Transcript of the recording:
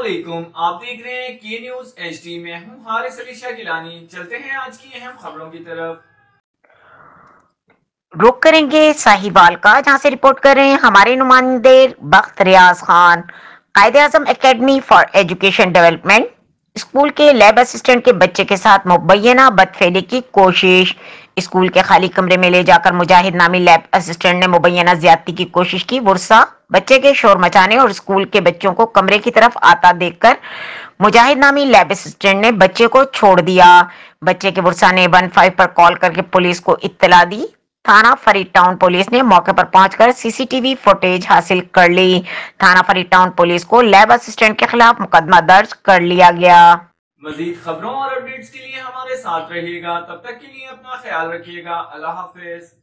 अस्सलामुअलैकुम, आप देख रहे हैं के न्यूज HD। में हूं हारिस अली शाह गिलानी। चलते हैं आज की अहम खबरों की तरफ। रुख करेंगे साहिवाल का, जहां से रिपोर्ट कर रहे हैं हमारे नुमाइंदे Bakht Riyaz Khan. Quaid-e-Azam academy for education development school के लैब असिस्टेंट के बच्चे के साथ मुबैना बदफेली की कोशिश। स्कूल के खाली कमरे में ले जाकर मुजाहिद नामी लैब असिस्टेंट ने मुबैना ज्यादती की कोशिश की। वुरसा बच्चे के शोर मचाने और स्कूल के बच्चों को कमरे की तरफ आता देखकर मुजाहिद नामी लैब असिस्टेंट ने बच्चे को छोड़ दिया। बच्चे के वुरसा ने 15 पर कॉल करके पुलिस को इत्तला दी। थाना फरीद टाउन पुलिस ने मौके पर पहुंचकर सीसीटीवी फुटेज हासिल कर ली। थाना फरीद टाउन पुलिस को लैब असिस्टेंट के खिलाफ मुकदमा दर्ज कर लिया गया। मजीद खबरों और अपडेट्स के लिए हमारे साथ रहिएगा। तब तक के लिए अपना ख्याल रखिएगा। अल्लाह हाफिज।